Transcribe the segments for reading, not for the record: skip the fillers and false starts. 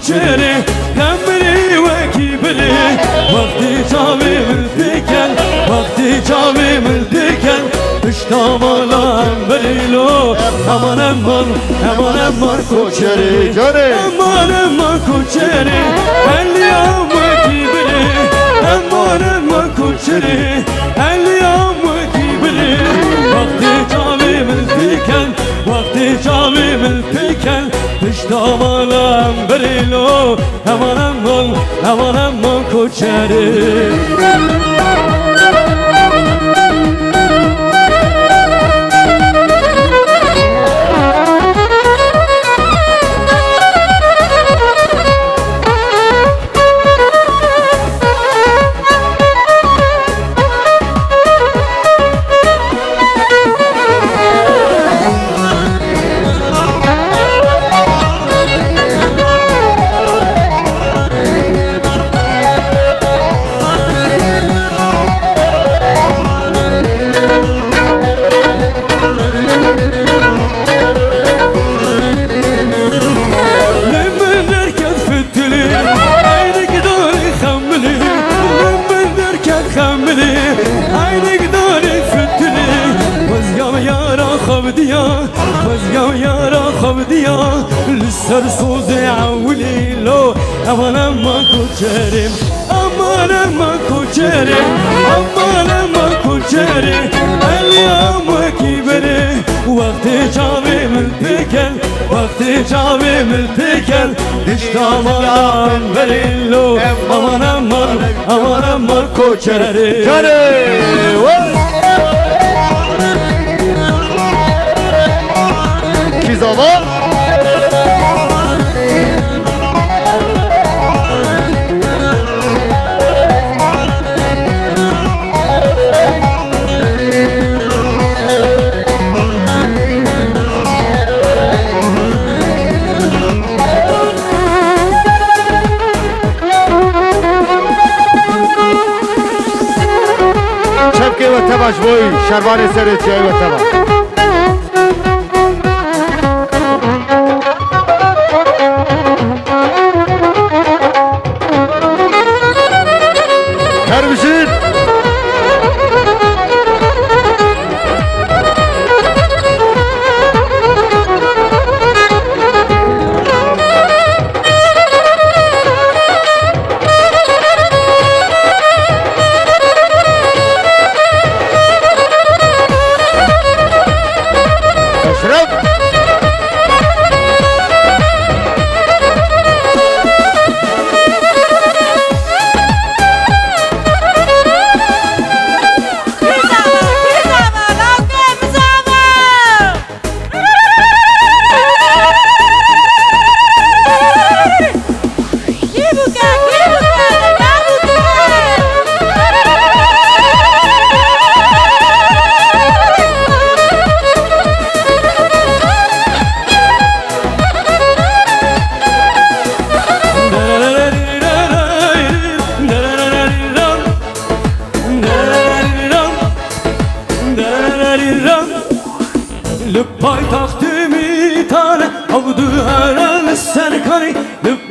کوچره کمری و کیبری وقتی چاوی ملتکن وقتی چاوی ملتکن اشتامالا بریلو امان امان امان امان کوچره امان امان کوچره الیام و کیبری امان امان کوچره الیام و کیبری وقتی چاوی ملتکن وقتی چاوی ملتکن اشتامالا بریلو امان امان کوچره سر صوز عولي لو أمانا ما كوچرم أمانا ما كوچرم أمانا ما كوچرم اليوم كبره وقت جاوي ملتكل وقت جاوي ملتكل دشتامان بريلو أمانا ما كوچرم Kizaman Çepke ve tebaş boy şerbani seretiye ve tebaş Kermişin پایتختمی تانه عبدو هرل سرکانی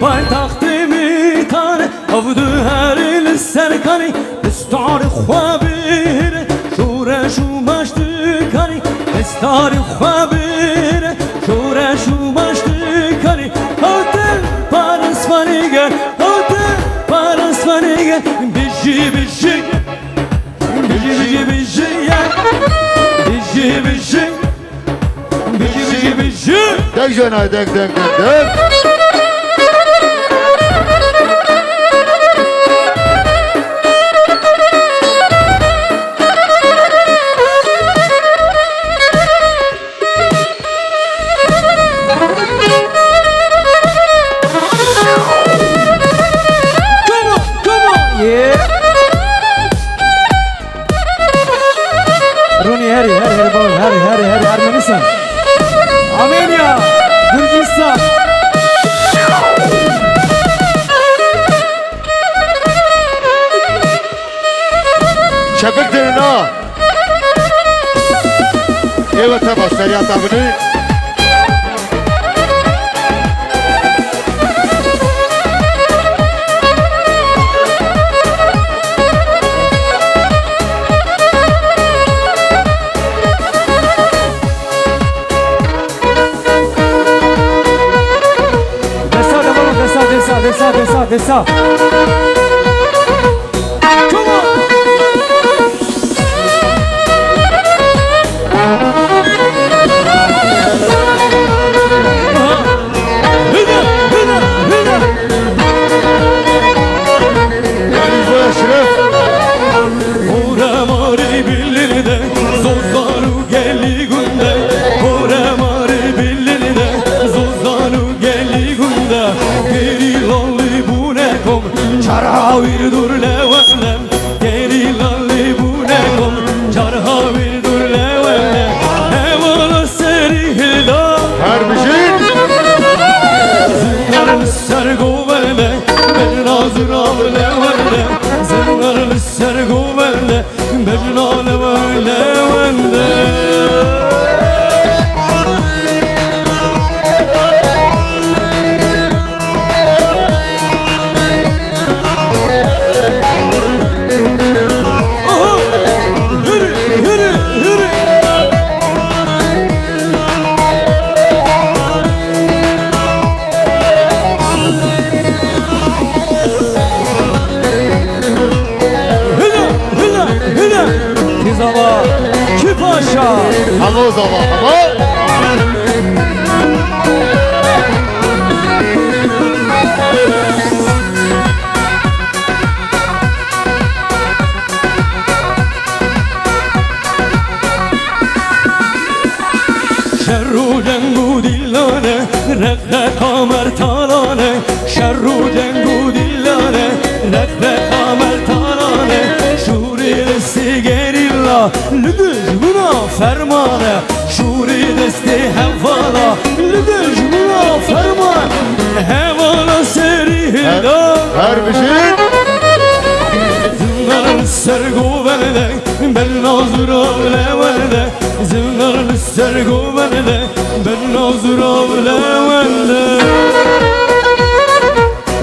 پایتختمی تانه عبدو هرل سرکانی استار خوابیر شورش و مشتکانی استار خوابیر شورش و مشتکانی هاتل پارسفانیگر هاتل پارسفانیگر بیشی بیشی بیشی بیشی بیشی بیشی Dek Cenay dek Runi Harry Armenistan Armenia Gürcistan Şefik derin ha Evet tamam Serihat abini desa. Come on. Hıda, hıda, hıda. Denizli Eşref. Oramari billinde, zozzaru gelli günde. Oramari billinde, zozzaru gelli günde. Geri lalli bu ne kom, çarhavir dur levellem. Geri lalli bu ne kom, çarhavir dur levellem. Hevala seri hilda, Herbişin. zingarlı sergovelle, ben nazır av levellem. Zingarlı sergovelle, ben nazır av levellem. Aha! Yürü, yürü, yürü. Hıla, hıla, hıla. Kizava, Kipaşa. Ama o zaman ama. Şerru dengu dillane, redde kamer talane. Şerru dengu dillane, redde kamer talane. Şuri desti gerilla, lüdüz buna fermane. Şuri desti hevvala, lüdüz buna fermane. Hevala seri hilda. Herbişin. Zingarlı sergovelle, ben nazır av levelle. Zingarlı sergovelle, ben nazır av levelle.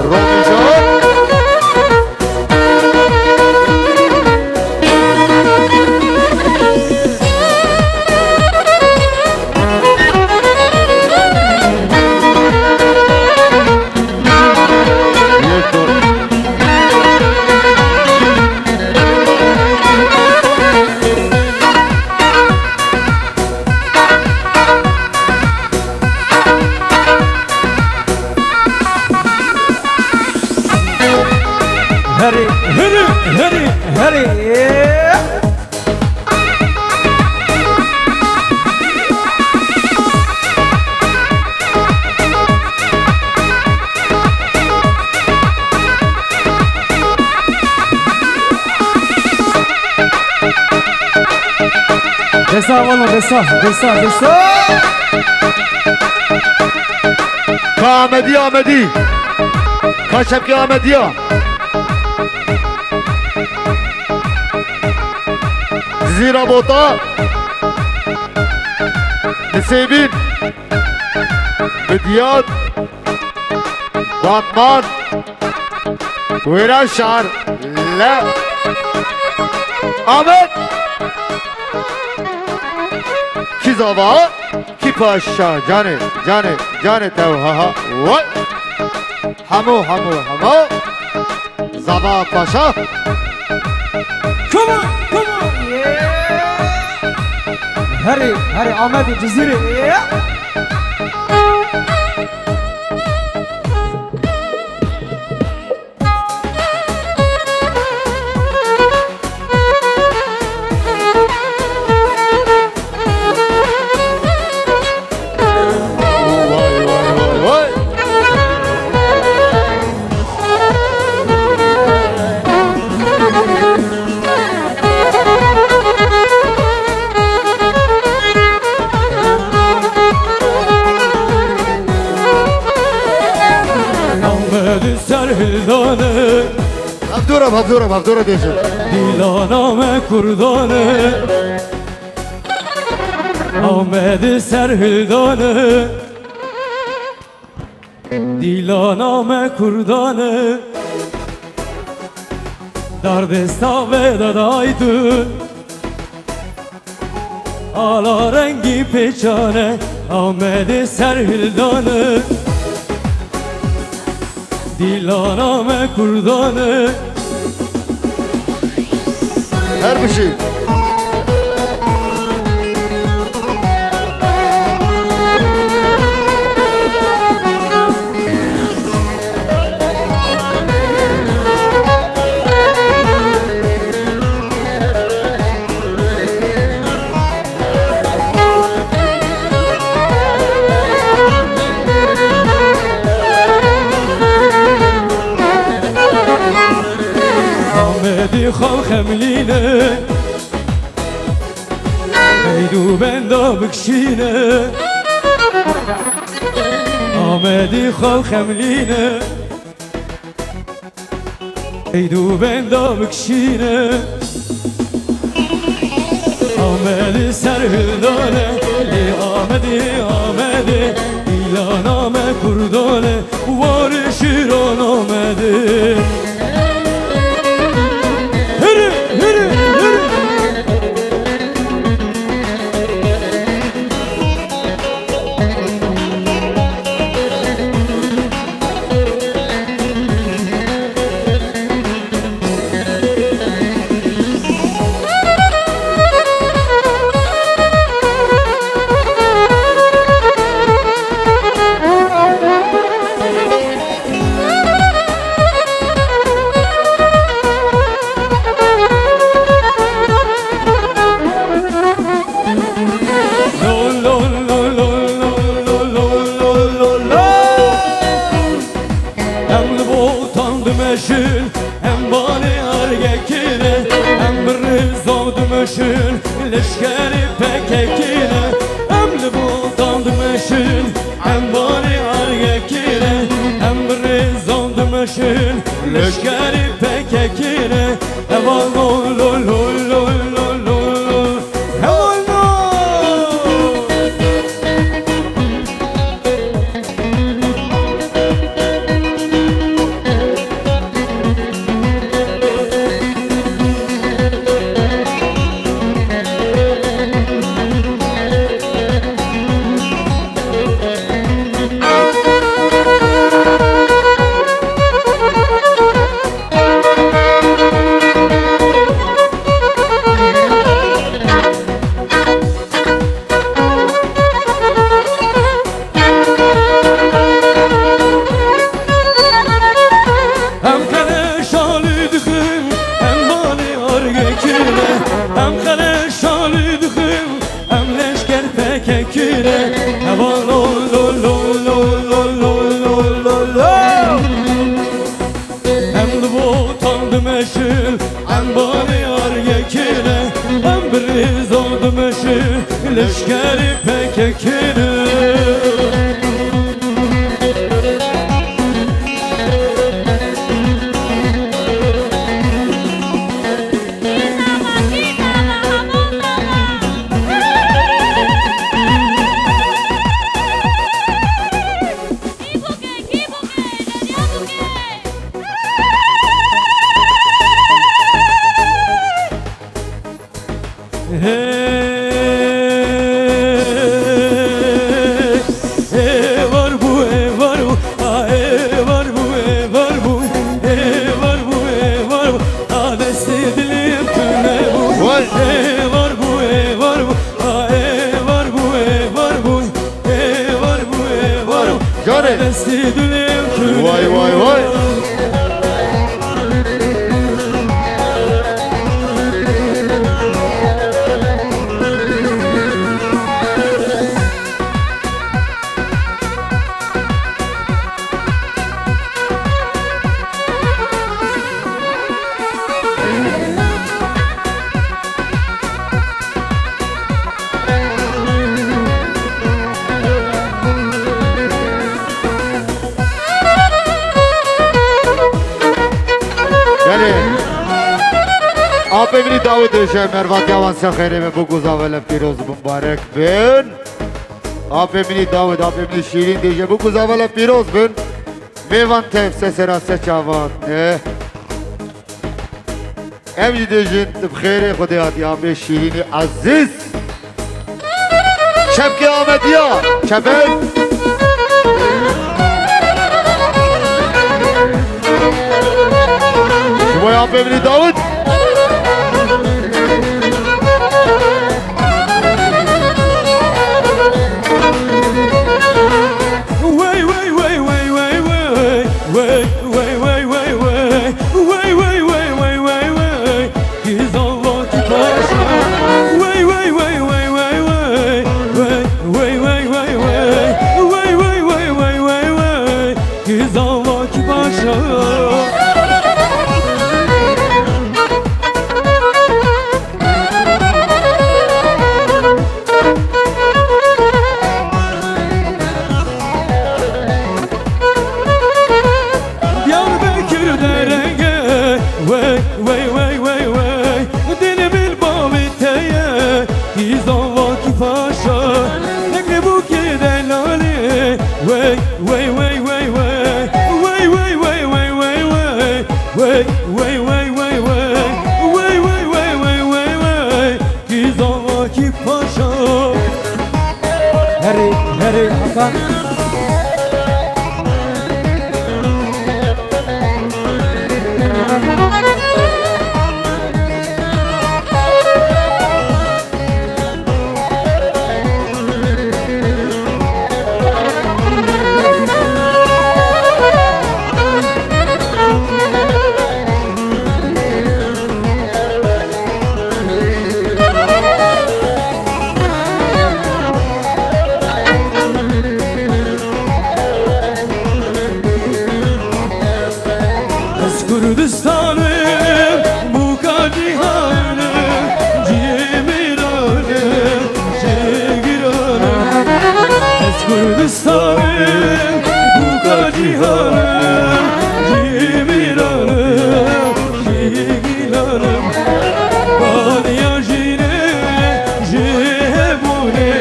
Romican. Yektor. Hurry, hurry, hurry, hurry. Yeah. Desa valla desa, desa, desa. Ka Ahmedi Ahmedi. Ka Şevki Ahmediya. Zira bota. Nisebin. Bediyat. Batman. Viran Şar. Le. Ahmet. Kizava. Kipaşa. Cane. Cane. Cane tevhaha. Vay. Hamu hamu hamu. Zaba Paşa. Come on, come on. Yeah. Hurry, hurry, Ahmet Ciziri. Yeah. Vay vay vay vay. Ahmet serhildane, Abdura diyeceğim. dilaname kurdane. Ahmet serhildane, dilaname kurdane. Dardesta ve dadaydı, ala rengi peçane. Ahmet serhildane, Dilaname kurdane Her bir şey. Ahmedi halk emline Eydu benda bikşine Ahmedi halk emline Eydu benda bikşine Ahmedi serhildane Ahmedi Ahmedi İlaname kurdane Var şiran Ahmedi Yürü yürü yürü Hem bani argekine Hem rıza dümüşün Leşkeri pekekine Hem libutan dümüşün Hem bani argekine Hem rıza dümüşün Leşkeri pekekine Eval lol lol lol lol lol lol Eval lol Hem kale şalidim hem leşker pekekine Evan lol lol lol lol lol lol lol lol Hem de bu tanıdım eşil hem bani argekine Hem bir zandım eşil leşkeri pekekine Var bu var bu var bu var bu var bu var bu adresi dilim tüne bu var bu var bu var bu var bu var bu var bu adresi dilim tüne Vay vay vay आप एवरी दावत है मेहरबान जवान से खैर में बुगुज़ा वाला फिरोज मुबारक बिन आप एवरी दावत आप एवरी शीरीन दीजिए बुगुज़ा वाला फिरोज बिन मेवान थे से सरा से चावान एवरी दीजिए बखैर खुदा दिया में शीरीन अजीज शब के आमदिया शबेल Vay abimini Davut. Heri Hakan. Kürdistan'ım, bu cihanım, Cemiran'ım, Cegiran'ım. Kürdistan'ım, bu cihanım, Cemiran'ım, Cegiran'ım. Badiya jine, jehebune,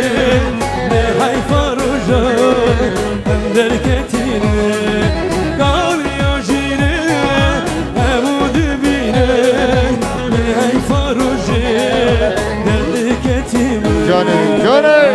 ne hayfa rojan, derketine. Johnny, Johnny.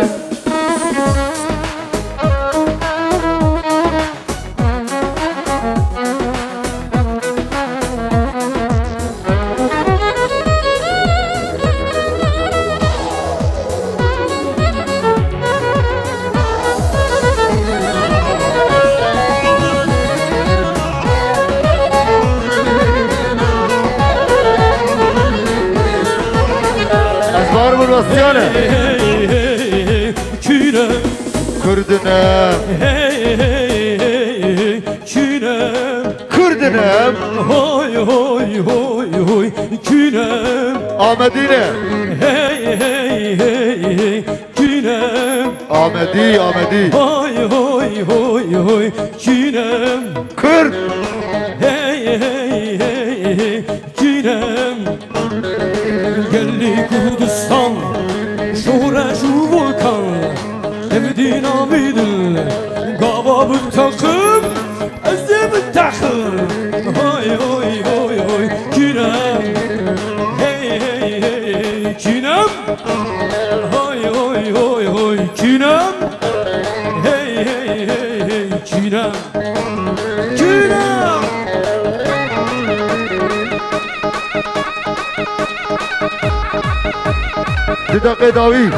Var mı Rosyane? Kürdünüm. Kürdünüm. Hoy hoy hoy hoy Künem. Ahmedine. Künem. Ahmedi, Ahmedi. Hoy hoy hoy hoy Künem. Kürt. Künem. Geldi Kurdistan, şura şu volkan, evdin amidin, gava bir takım, ezde bir takım. Hoy hoy hoy hoy Künem, hey hey hey Künem. Hoy hoy hoy hoy Künem, hey hey hey hey Künem. Künem. Bir dakika Davi.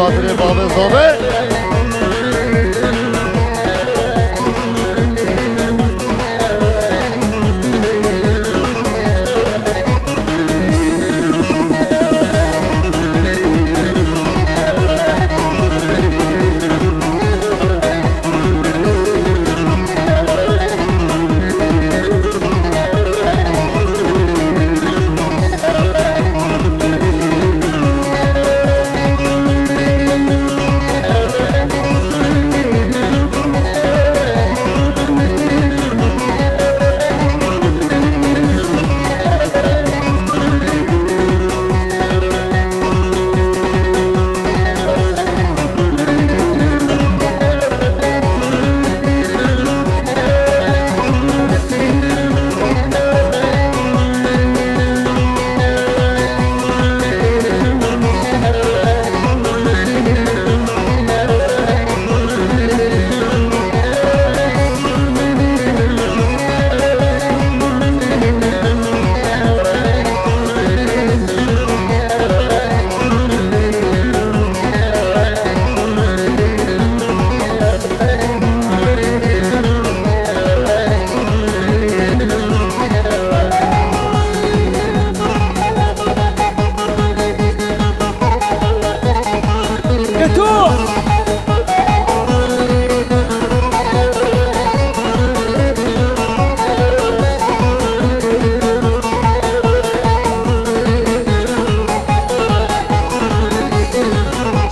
خاطر باب صابه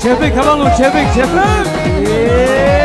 Çevik, hemen o çevik, çevik.